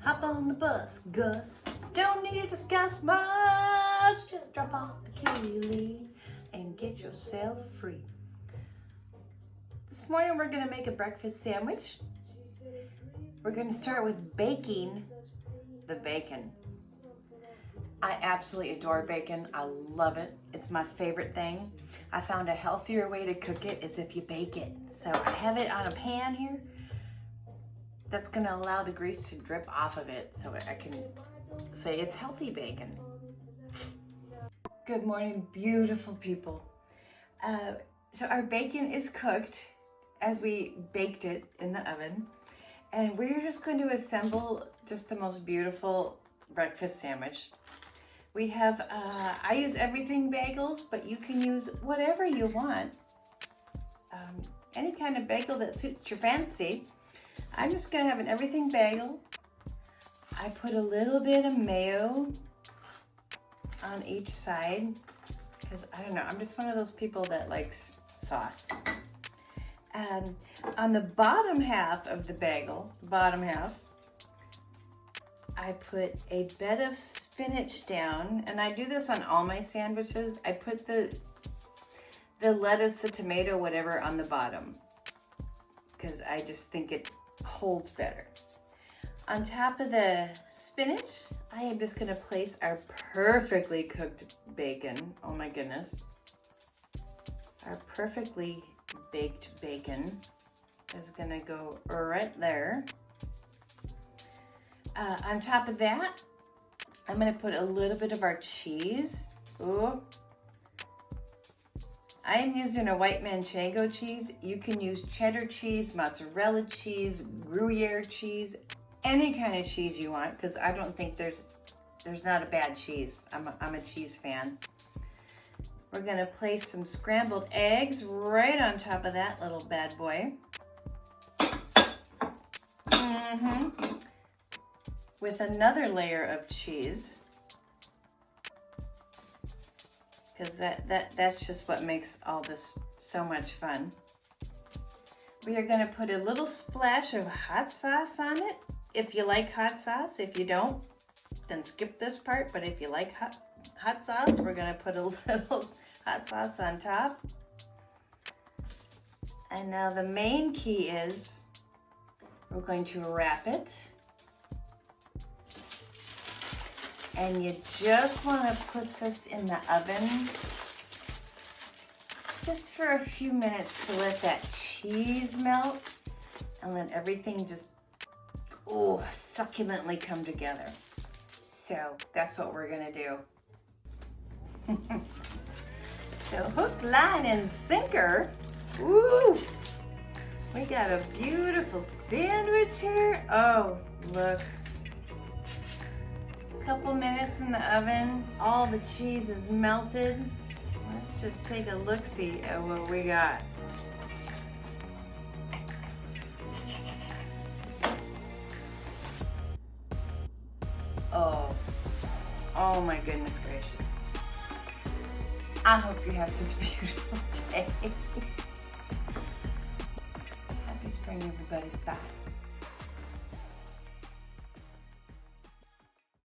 Hop on the bus, Gus. Don't need to discuss much. Just drop off the key, Lee, and get yourself free. This morning we're gonna make a breakfast sandwich. We're gonna start with baking the bacon. I absolutely adore bacon. I love it. It's my favorite thing. I found a healthier way to cook it is if you bake it. So I have it on a pan here. That's gonna allow the grease to drip off of it so I can say it's healthy bacon. Good morning, beautiful people. So our bacon is cooked as we baked it in the oven. And we're just going to assemble just the most beautiful breakfast sandwich. We have, I use everything bagels, but you can use whatever you want. Any kind of bagel that suits your fancy. I'm just gonna have an everything bagel. I put a little bit of mayo on each side because I don't know, I'm just one of those people that likes sauce. And on the bottom half of the bagel, I put a bed of spinach down, and I do this on all my sandwiches. I put the lettuce, the tomato, whatever on the bottom because I just think it holds better. On top of the spinach, I am just gonna place our perfectly cooked bacon. Oh my goodness. Our perfectly baked bacon is gonna go right there. On top of that, I'm gonna put a little bit of our cheese. Ooh. I'm using a white manchego cheese. You can use cheddar cheese, mozzarella cheese, Gruyere cheese, any kind of cheese you want, because I don't think there's not a bad cheese. I'm a cheese fan. We're gonna place some scrambled eggs right on top of that little bad boy. With another layer of cheese. Because that's just what makes all this so much fun. We are gonna put a little splash of hot sauce on it. If you like hot sauce, if you don't, then skip this part. But if you like hot sauce, we're gonna put a little hot sauce on top. And now the main key is we're going to wrap it. And you just want to put this in the oven just for a few minutes to let that cheese melt and let everything just, succulently come together. So that's what we're gonna do. So hook, line, and sinker. Woo! We got a beautiful sandwich here. Oh, look. Couple minutes in the oven, all the cheese is melted. Let's just take a look-see at what we got. Oh my goodness gracious. I hope you have such a beautiful day. Happy spring, everybody. Bye.